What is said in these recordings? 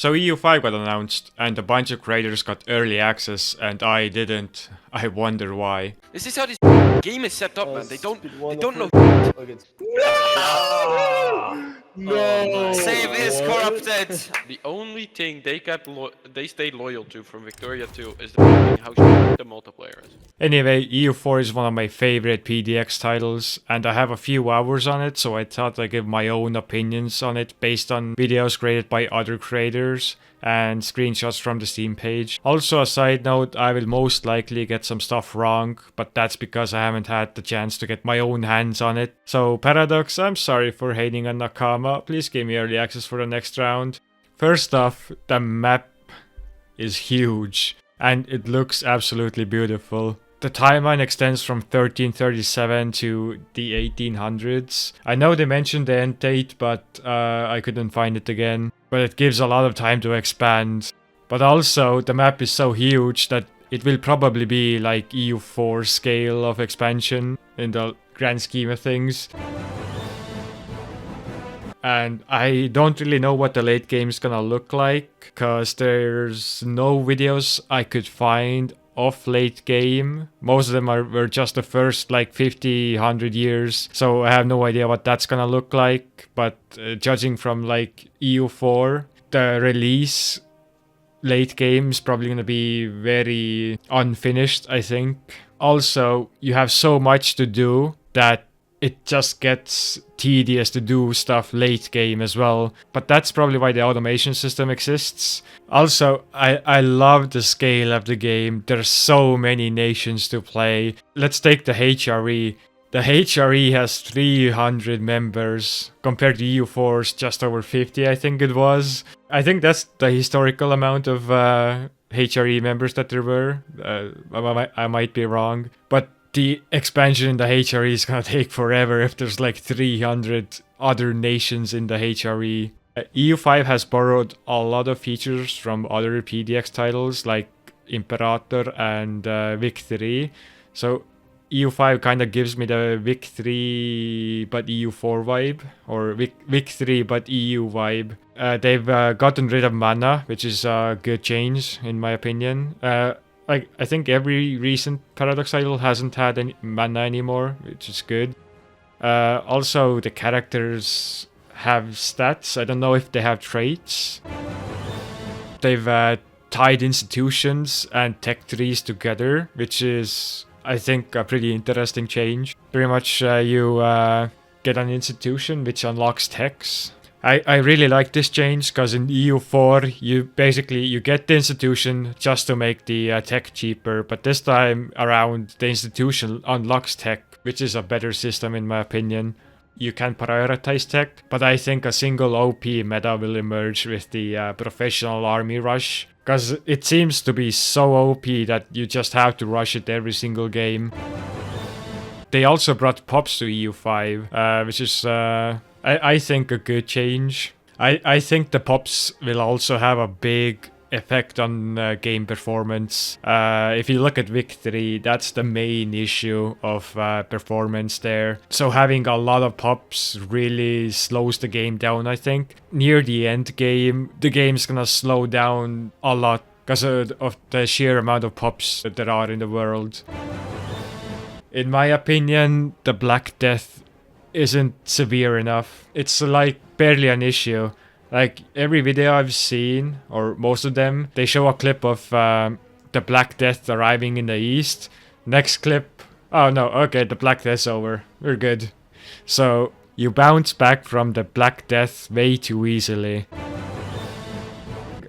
So EU5 got announced, and a bunch of creators got early access, and I didn't. I wonder why. This is how this game is set up, man. They don't know. No. Save is What? corrupted. The only thing they stayed loyal to from Victoria 2 is the how the multiplayer is. Anyway, EU4 is one of my favorite PDX titles, and I have a few hours on it, so I thought I'd give my own opinions on it based on videos created by other creators and screenshots from the Steam page. Also, a side note, I will most likely get some stuff wrong, but that's because I haven't had the chance to get my own hands on it. So Paradox, I'm sorry for hating on Nakama, please give me early access for the next round. First off, the map is huge, and it looks absolutely beautiful. The timeline extends from 1337 to the 1800s. I know they mentioned the end date, but I couldn't find it again. But it gives a lot of time to expand. But also, the map is so huge that it will probably be like EU4 scale of expansion in the grand scheme of things. And I don't really know what the late game is gonna look like, cause there's no videos I could find of late game. Most of them were just the first like 50, 100 years, so I have no idea what that's gonna look like. But judging from like EU4, the release late game is probably gonna be very unfinished, I think. Also, you have so much to do that it just gets tedious to do stuff late game as well. But that's probably why the automation system exists. Also, I love the scale of the game. There's so many nations to play. Let's take the HRE. The HRE has 300 members compared to EU4's just over 50, I think it was. I think that's the historical amount of HRE members that there were. I might be wrong. But the expansion in the HRE is gonna take forever if there's like 300 other nations in the HRE. EU5 has borrowed a lot of features from other PDX titles like Imperator and Victory. So EU5 kind of gives me the Victory but EU4 vibe, or Victory but EU vibe. They've gotten rid of mana, which is a good change in my opinion. I think every recent Paradox title hasn't had any mana anymore, which is good. Also, the characters have stats. I don't know if they have traits. They've tied institutions and tech trees together, which is, I think, a pretty interesting change. Pretty much you get an institution which unlocks techs. I really like this change because in EU4 you get the institution just to make the tech cheaper, but this time around the institution unlocks tech, which is a better system in my opinion. You can prioritize tech, but I think a single OP meta will emerge with the professional army rush, because it seems to be so OP that you just have to rush it every single game. They also brought pops to EU5, which is I think a good change. I think the pops will also have a big effect on game performance. If you look at Victory, that's the main issue of performance there. So having a lot of pops really slows the game down, I think. Near the end game, the game's gonna slow down a lot because of the sheer amount of pops that there are in the world. In my opinion, the Black Death isn't severe enough. It's like barely an issue. Like every video I've seen, or most of them, they show a clip of the Black Death arriving in the east. Next clip, oh no, okay, the Black Death's over. We're good. So you bounce back from the Black Death way too easily.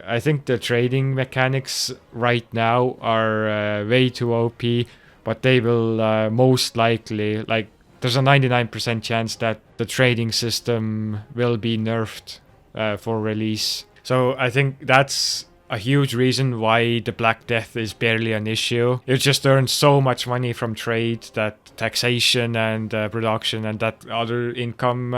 I think the trading mechanics right now are way too OP, but they will most likely, like, there's a 99% chance that the trading system will be nerfed for release. So I think that's a huge reason why the Black Death is barely an issue. You just earn so much money from trade that taxation and production and that other income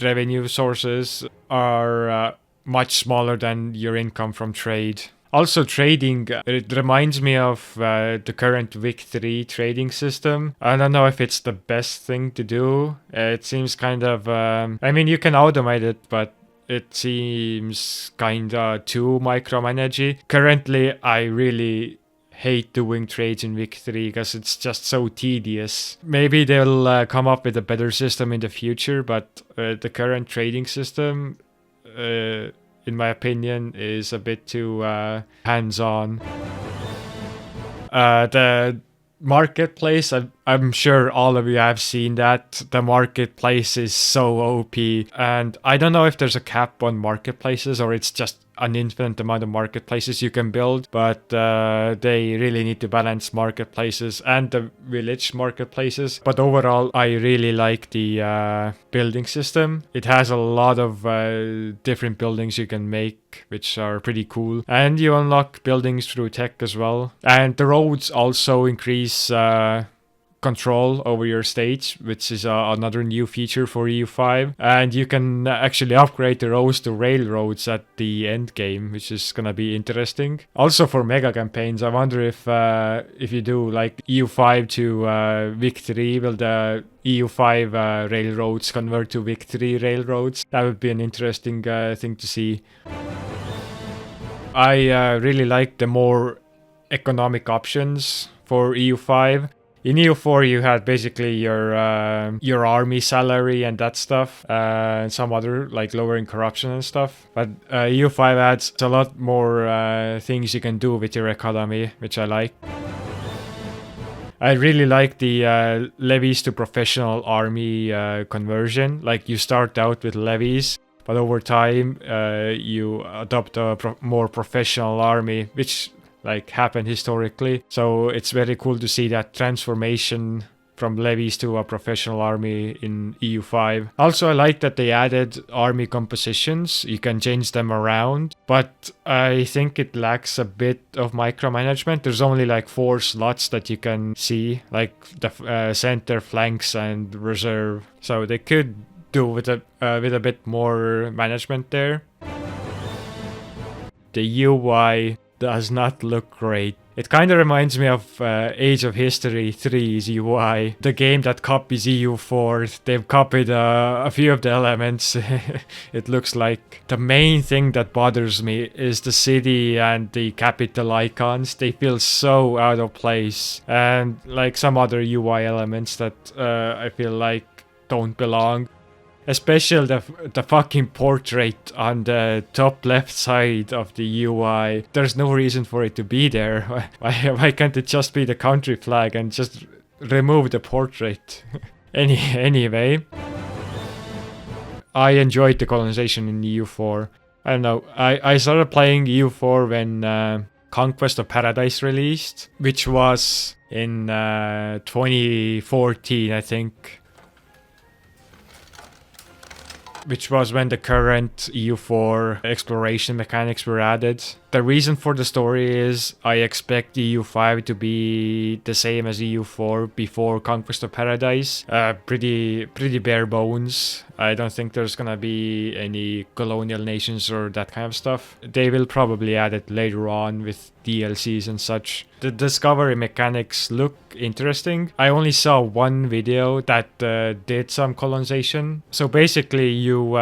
revenue sources are much smaller than your income from trade. Also, trading, it reminds me of the current Victory trading system. I don't know if it's the best thing to do. It seems kind of... I mean, you can automate it, but it seems kinda too micromanagey. Currently, I really hate doing trades in Vic 3 because it's just so tedious. Maybe they'll come up with a better system in the future, but the current trading system, in my opinion, is a bit too hands-on. The marketplace, I'm sure all of you have seen that. The marketplace is so OP, and I don't know if there's a cap on marketplaces or it's just an infinite amount of marketplaces you can build, but they really need to balance marketplaces and the village marketplaces. But overall, I really like the building system. It has a lot of different buildings you can make, which are pretty cool, and you unlock buildings through tech as well. And the roads also increase control over your stage, which is another new feature for EU5, and you can actually upgrade the roads to railroads at the end game, which is gonna be interesting. Also for mega campaigns, I wonder if you do like EU5 to Vic 3, will the EU5 railroads convert to Vic 3 railroads? That would be an interesting thing to see. I really like the more economic options for EU5. In EU4, you had basically your army salary and that stuff, and some other like lowering corruption and stuff. But EU5 adds a lot more things you can do with your economy, which I like. I really like the levies to professional army conversion. Like you start out with levies, but over time you adopt a more professional army, which like happened historically. So it's very cool to see that transformation from levies to a professional army in EU5. Also, I like that they added army compositions. You can change them around, but I think it lacks a bit of micromanagement. There's only like 4 slots that you can see, like the center, flanks, and reserve. So they could do with a bit more management there. The UI does not look great. It kind of reminds me of Age of History 3's UI, the game that copies EU4. They've copied a few of the elements. It looks like the main thing that bothers me is the city and the capital icons. They feel so out of place, and like some other UI elements that I feel like don't belong. Especially the fucking portrait on the top left side of the UI. There's no reason for it to be there. Why can't it just be the country flag and just remove the portrait? Anyway, I enjoyed the colonization in EU4. I don't know. I started playing EU4 when Conquest of Paradise released, which was in 2014, I think. Which was when the current EU4 exploration mechanics were added. The reason for the story is I expect EU5 to be the same as EU4 before Conquest of Paradise. Pretty bare bones. I don't think there's gonna be any colonial nations or that kind of stuff. They will probably add it later on with DLCs and such. The discovery mechanics look interesting. I only saw one video that did some colonization. So basically you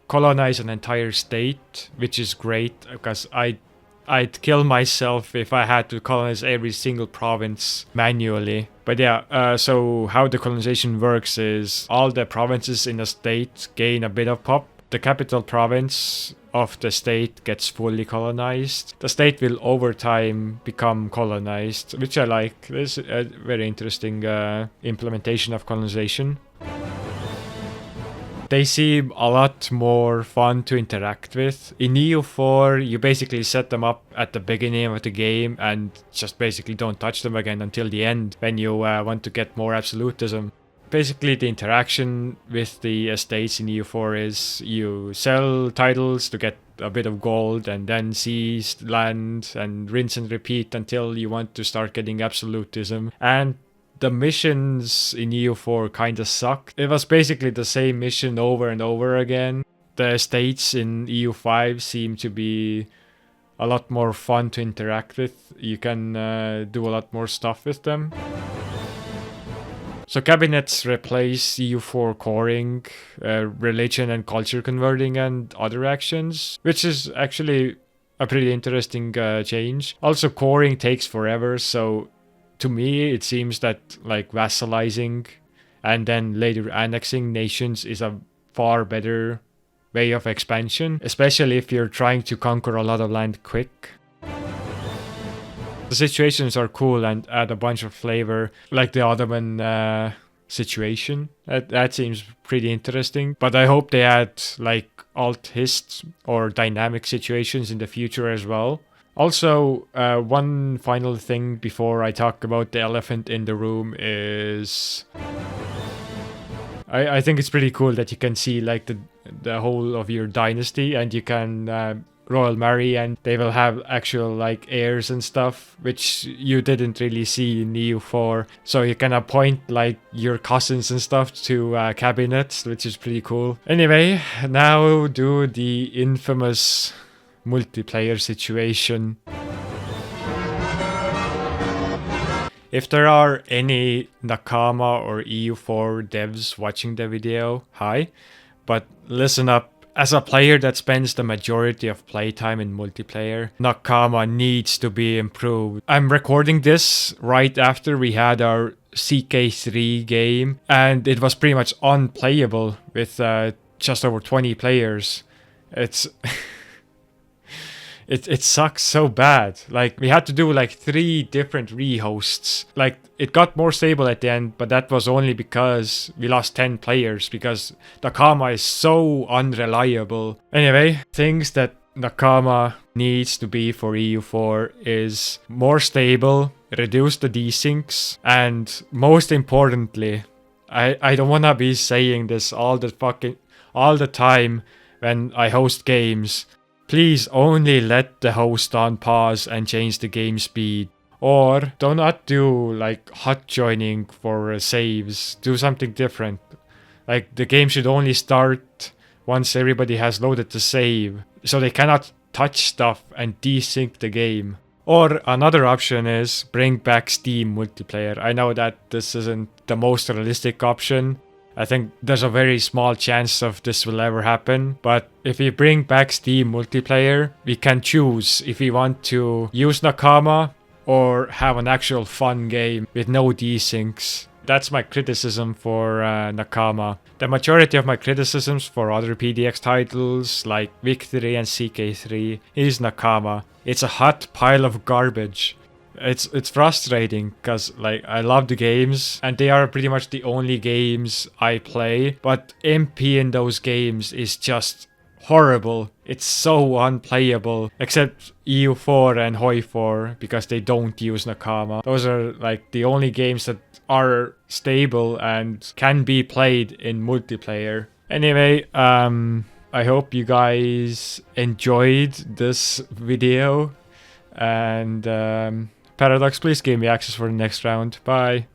colonize an entire state, which is great because I'd kill myself if I had to colonize every single province manually. But yeah, so how the colonization works is all the provinces in a state gain a bit of pop. The capital province of the state gets fully colonized. The state will over time become colonized, which I like. This is a very interesting implementation of colonization. They seem a lot more fun to interact with. In EU4, you basically set them up at the beginning of the game and just basically don't touch them again until the end when you want to get more absolutism. Basically, the interaction with the estates in EU4 is you sell titles to get a bit of gold and then seize land and rinse and repeat until you want to start getting absolutism. And the missions in EU4 kinda sucked. It was basically the same mission over and over again. The estates in EU5 seem to be a lot more fun to interact with. You can do a lot more stuff with them. So cabinets replace EU4 coring, religion and culture converting, and other actions, which is actually a pretty interesting change. Also, coring takes forever, so to me it seems that like vassalizing and then later annexing nations is a far better way of expansion, especially if you're trying to conquer a lot of land quick. The situations are cool and add a bunch of flavor, like the Ottoman situation. That seems pretty interesting. But I hope they add like alt hist or dynamic situations in the future as well. Also, one final thing before I talk about the elephant in the room is I think it's pretty cool that you can see like the whole of your dynasty, and you can royal marry, and they will have actual like heirs and stuff, which you didn't really see in EU4. So you can appoint like your cousins and stuff to cabinets, which is pretty cool. Anyway, now do the infamous multiplayer situation. If there are any Nakama or EU4 devs watching the video, hi. But listen up. As a player that spends the majority of playtime in multiplayer, Nakama needs to be improved. I'm recording this right after we had our CK3 game, and it was pretty much unplayable with just over 20 players. It's... It sucks so bad. Like, we had to do like 3 different rehosts. Like, it got more stable at the end, but that was only because we lost 10 players, because Nakama is so unreliable. Anyway, things that Nakama needs to be for EU4 is more stable, reduce the desyncs, and most importantly, I don't wanna be saying this all the time when I host games. Please only let the host on pause and change the game speed. Or do not do like hot joining for saves. Do something different. Like the game should only start once everybody has loaded the save, so they cannot touch stuff and desync the game. Or another option is bring back Steam multiplayer. I know that this isn't the most realistic option. I think there's a very small chance of this will ever happen, but if we bring back Steam multiplayer, we can choose if we want to use Nakama or have an actual fun game with no desyncs. That's my criticism for Nakama. The majority of my criticisms for other PDX titles like Victory and CK3 is Nakama. It's a hot pile of garbage. It's frustrating because like I love the games and they are pretty much the only games I play, but MP in those games is just horrible. It's so unplayable, except EU4 and HOI4 because they don't use Nakama. Those are like the only games that are stable and can be played in multiplayer. Anyway, I hope you guys enjoyed this video, and Paradox, please give me access for the next round. Bye.